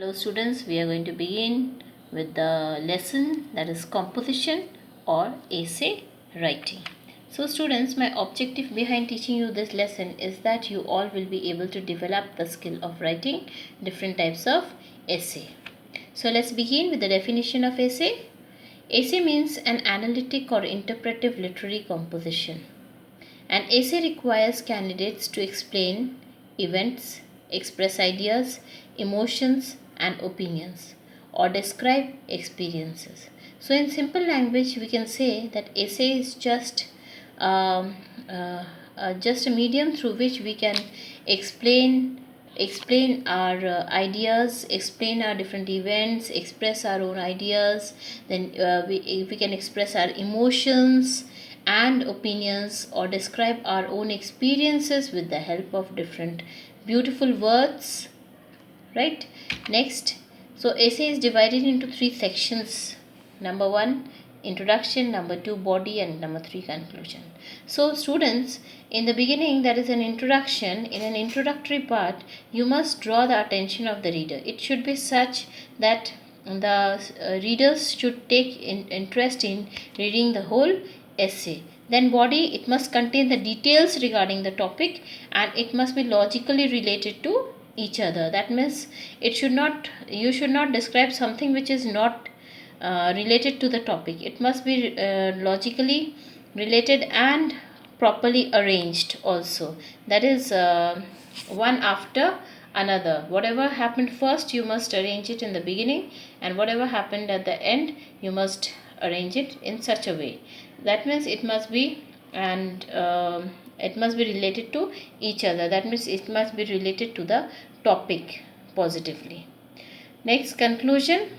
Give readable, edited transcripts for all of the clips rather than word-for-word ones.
Hello students, we are going to begin with the lesson that is composition or essay writing. So students, my objective behind teaching you this lesson is that you all will be able to develop the skill of writing different types of essay. So let's begin with the definition of essay. Essay means an analytic or interpretive literary composition. An essay requires candidates to explain events, express ideas, emotions, and opinions, or describe experiences. So, in simple language, we can say that essay is um, just a medium through which we can explain our ideas, explain our different events, express our own ideas. Then we can express our emotions and opinions, or describe our own experiences with the help of different beautiful words, right? Next, so essay is divided into three sections. Number 1, introduction. Number 2, body. And number 3, conclusion. So students, in the beginning, there is an introduction. In an introductory part, you must draw the attention of the reader. It should be such that the readers should take interest in reading the whole essay. Then body, it must contain the details regarding the topic, and it must be logically related to each other. That means you should not describe something which is not related to the topic. It must be logically related and properly arranged also. That is one after another. Whatever happened first, you must arrange it in the beginning, and whatever happened at the end, you must arrange it in such a way. That means it must be related to each other. That means it must be related to the topic positively. Next, conclusion.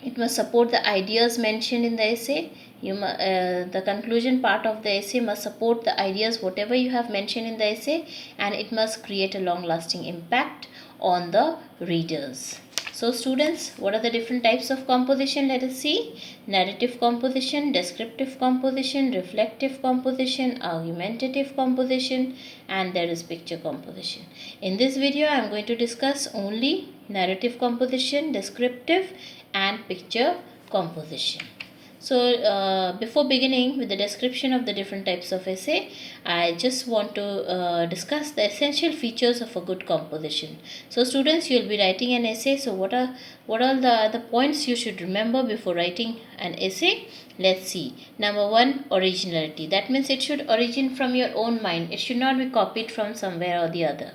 It must support the ideas mentioned in the essay. The conclusion part of the essay must support the ideas whatever you have mentioned in the essay, and it must create a long lasting impact on the readers. So students, what are the different types of composition? Let us see. Narrative composition, descriptive composition, reflective composition, argumentative composition, and there is picture composition. In this video, I am going to discuss only narrative composition, descriptive, and picture composition. So before beginning with the description of the different types of essay, I just want to discuss the essential features of a good composition. So students, you will be writing an essay. So what are the points you should remember before writing an essay? Let's see. Number 1, originality. That means it should origin from your own mind. It should not be copied from somewhere or the other.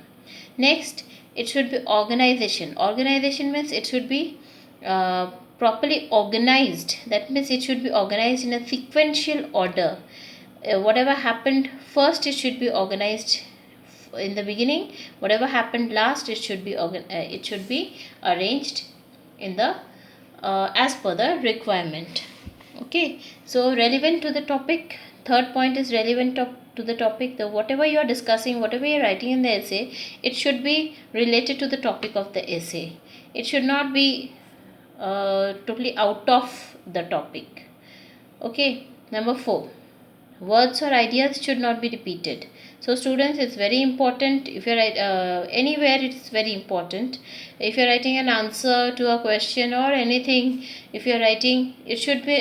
Next, it should be organization. Organization means it should be properly organized. That means it should be organized in a sequential order. Whatever happened first, it should be organized in the beginning. Whatever happened last, it should be arranged in the as per the requirement. Okay, so relevant to the topic. Third point is relevant to the topic. Whatever you are discussing, whatever you are writing in the essay, it should be related to the topic of the essay. It should not be totally out of the topic. Okay, number 4, words or ideas should not be repeated. So students, it's very important. If you're anywhere, it's very important. If you're writing an answer to a question or anything, if you're writing, it should be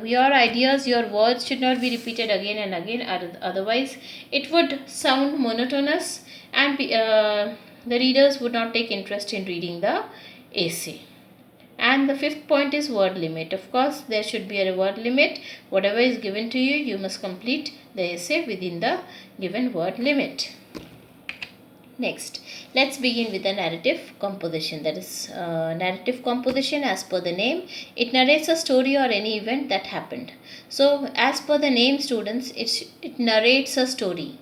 your ideas, your words should not be repeated again and again. Otherwise it would sound monotonous, and the readers would not take interest in reading the essay. And the 5th point is word limit. Of course, there should be a word limit. Whatever is given to you, you must complete the essay within the given word limit. Next, let's begin with the narrative composition. That is narrative composition, as per the name, it narrates a story or any event that happened. So as per the name, students, it narrates a story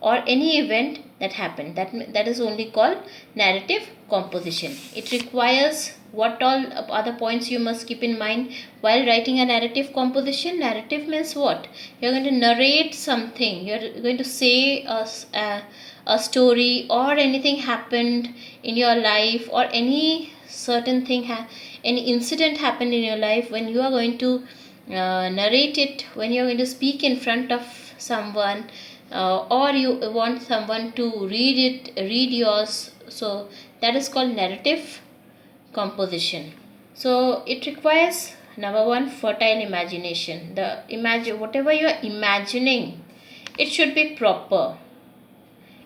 or any event that happened. That is only called narrative composition. It requires what all other points you must keep in mind while writing a narrative composition. Narrative means what? You're going to narrate something. You're going to say a story, or anything happened in your life, or any certain thing, any incident happened in your life. When you are going to narrate it, when you're going to speak in front of someone, or you want someone to read yours, so that is called narrative composition. So it requires, number one, fertile imagination. Whatever you are imagining, it should be proper.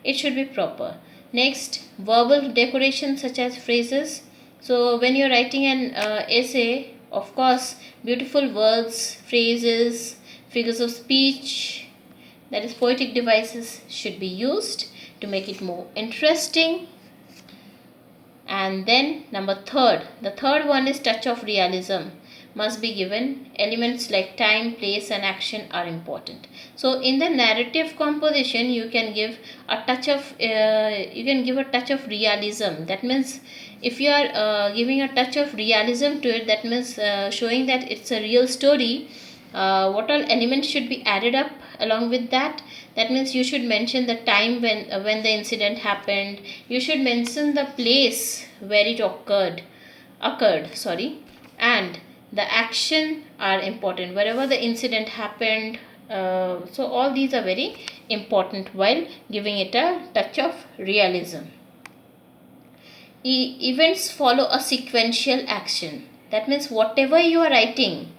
It should be proper. Next, verbal decoration such as phrases. So when you're writing an essay, of course, beautiful words, phrases, figures of speech, that is poetic devices, should be used to make it more interesting. And then the third one is touch of realism must be given. Elements like time, place and action are important. So in the narrative composition you can give a touch of realism. That means if you are giving a touch of realism to it, that means showing that it's a real story. What all elements should be added up along with that? That means you should mention the time when the incident happened. You should mention the place where it occurred, and the action are important wherever the incident happened. So all these are very important while giving it a touch of realism. Events follow a sequential action. That means whatever you are writing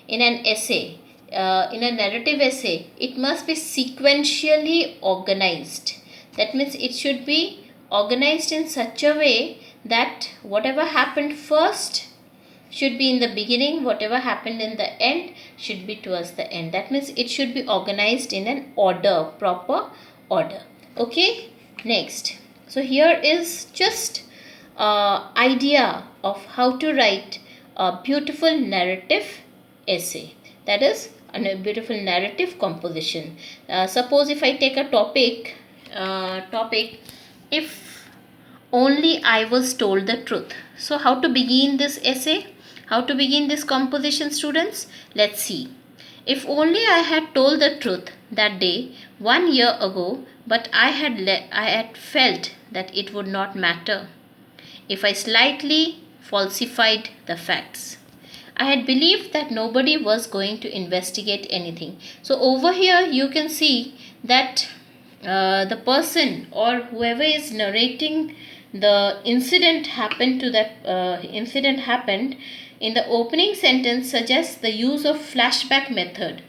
in an essay, in a narrative essay, it must be sequentially organized. That means it should be organized in such a way that whatever happened first should be in the beginning, whatever happened in the end should be towards the end. That means it should be organized in an order, proper order. Okay, next. So here is just idea of how to write a beautiful narrative essay. That is a beautiful narrative composition. Suppose if I take a topic, if only I was told the truth. So how to begin this essay? How to begin this composition, students? Let's see. If only I had told the truth that day 1 year ago, but I had felt that it would not matter if I slightly falsified the facts. I had believed that nobody was going to investigate anything. So over here you can see that the person or whoever is narrating the incident happened in the opening sentence suggests the use of flashback method.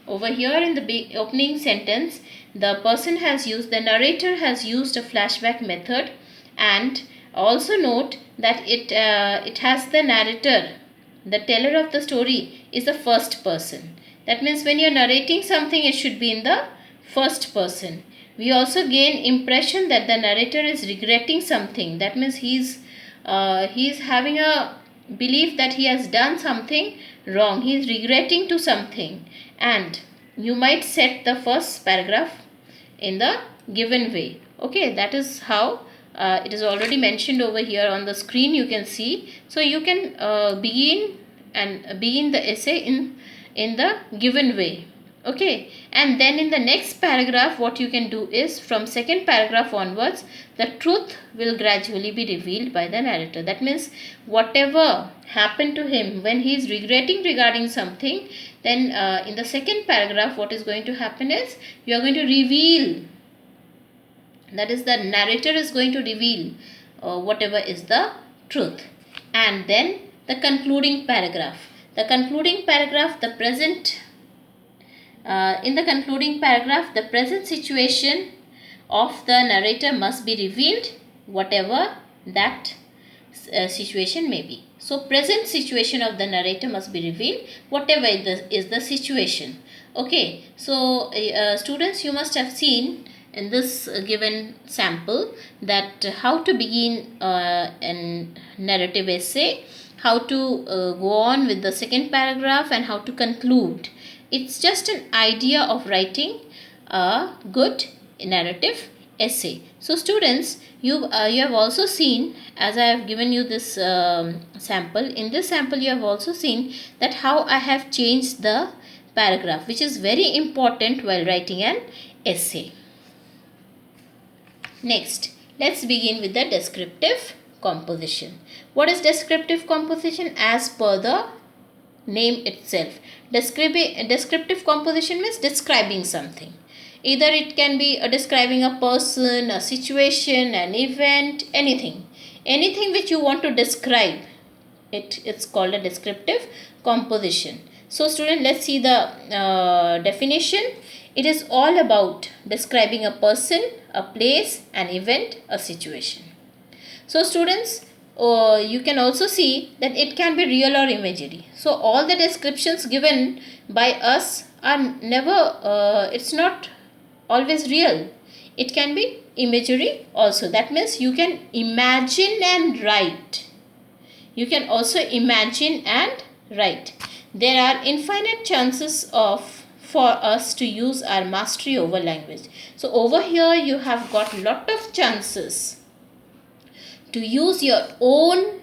Over here in the opening sentence, the narrator has used a flashback method, and also note that it has the narrator, the teller of the story is the first person. That means when you are narrating something, it should be in the first person. We also gain impression that the narrator is regretting something. That means he's having a belief that he has done something wrong. He is regretting to something, and you might set the first paragraph in the given way. Okay, that is how it is already mentioned over here on the screen, you can see. So you can begin the essay in the given way. Okay, and then in the next paragraph what you can do is, from second paragraph onwards, the truth will gradually be revealed by the narrator. That means whatever happened to him when he is regretting regarding something, then in the second paragraph what is going to happen is you are going to reveal, that is the narrator is going to reveal whatever is the truth. And then the concluding paragraph. The concluding paragraph, in the concluding paragraph, the present situation of the narrator must be revealed, whatever that situation may be. So present situation of the narrator must be revealed, whatever is the situation. Okay, so students, you must have seen in this given sample that how to begin a narrative essay, how to go on with the second paragraph, and how to conclude. It's just an idea of writing a good narrative essay. So students, you have also seen, as I have given you this sample, in this sample you have also seen that how I have changed the paragraph, which is very important while writing an essay. Next, let's begin with the descriptive composition. What is descriptive composition? As per the name itself, descriptive composition means describing something. Either it can be describing a person, a situation, an event, anything. anything which you want to describe, it's called a descriptive composition. So student, let's see the definition. It is all about describing a person, a place, an event, a situation. So students, you can also see that it can be real or imaginary. So all the descriptions given by us are never, it's not always real. It can be imagery also. That means you can imagine and write. You can also imagine and write. There are infinite chances for us to use our mastery over language. So over here you have got lot of chances to use your own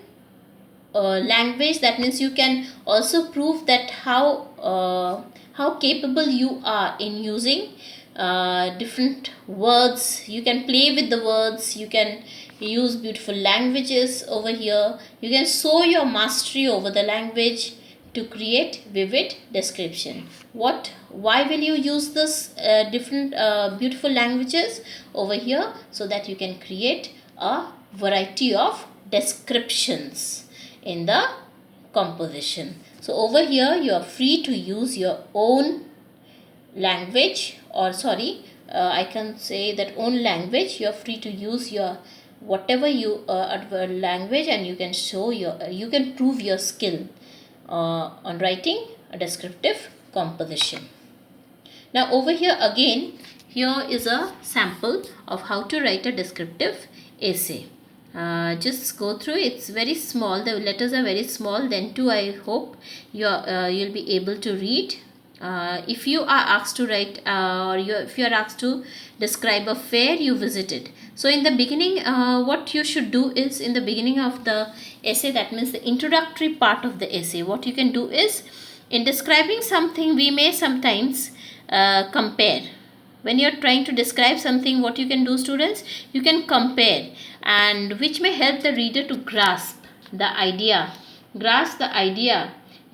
language. That means you can also prove that how capable you are in using different words. You can play with the words, you can use beautiful languages over here, you can show your mastery over the language to create vivid description. Why will you use this different beautiful languages over here? So that you can create a variety of descriptions in the composition. So over here you are free to use your own language, or sorry, I can say that own language. You are free to use your whatever you language, and you can show your you can prove your skill on writing a descriptive composition. Now over here again, here is a sample of how to write a descriptive essay. Just go through. It's very small, the letters are very small, then too I hope you'll be able to read. If you are asked to write if you are asked to describe a fair you visited, so in the beginning what you should do is, in the beginning of the essay, that means the introductory part of the essay, what you can do is, in describing something we may sometimes compare. When you are trying to describe something, what you can do, students, you can compare, and which may help the reader to grasp the idea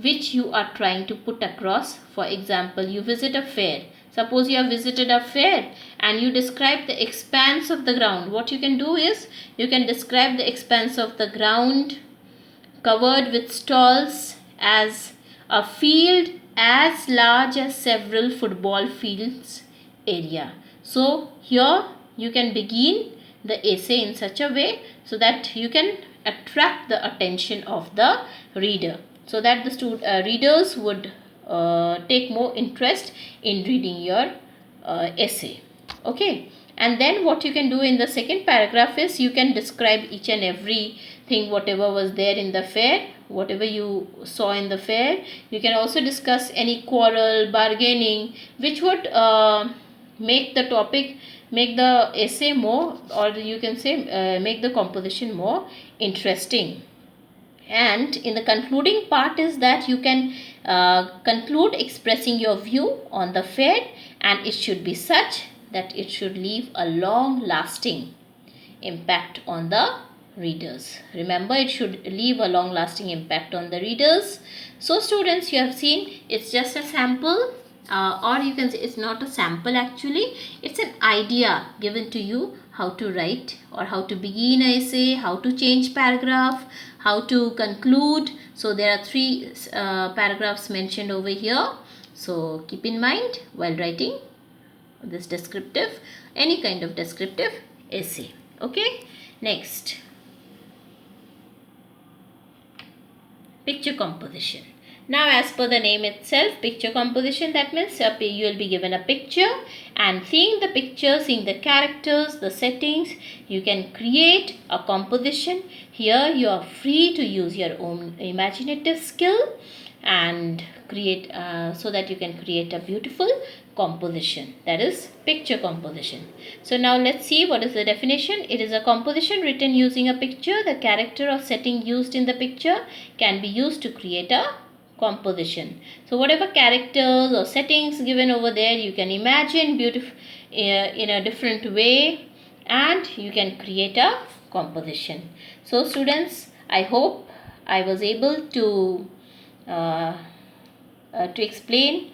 which you are trying to put across. For example, you visit a fair. Suppose you have visited a fair and you describe the expanse of the ground. What you can do is, you can describe the expanse of the ground covered with stalls as a field as large as several football fields area. So here you can begin the essay in such a way so that you can attract the attention of the reader, so that the readers would take more interest in reading your essay. Okay, and then what you can do in the second paragraph is, you can describe each and every thing whatever was there in the fair, whatever you saw in the fair. You can also discuss any quarrel, bargaining, which would make the essay more, or you can say make the composition more interesting. And in the concluding part is that you can conclude expressing your view on the fair, and it should be such that it should leave a long lasting impact on the readers. Remember, it should leave a long lasting impact on the readers. So students, you have seen, it's just a sample, or you can say it's not a sample actually, it's an idea given to you how to write or how to begin an essay, how to change paragraph, how to conclude. So there are three paragraphs mentioned over here. So keep in mind while writing this descriptive, any kind of descriptive essay. Okay, next, picture composition. Now, as per the name itself, picture composition, that means you will be given a picture, and seeing the picture, seeing the characters, the settings, you can create a composition. Here you are free to use your own imaginative skill and create so that you can create a beautiful composition, that is picture composition. So now let's see what is the definition. It is a composition written using a picture. The character or setting used in the picture can be used to create a composition. So whatever characters or settings given over there, you can imagine beautiful in a different way, and you can create a composition. So students, I hope I was able to explain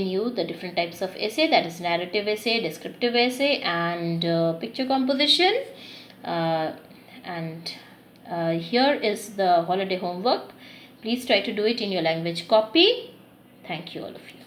you the different types of essay, that is narrative essay, descriptive essay, and picture composition. And here is the holiday homework. Please try to do it in your language copy. Thank you, all of you.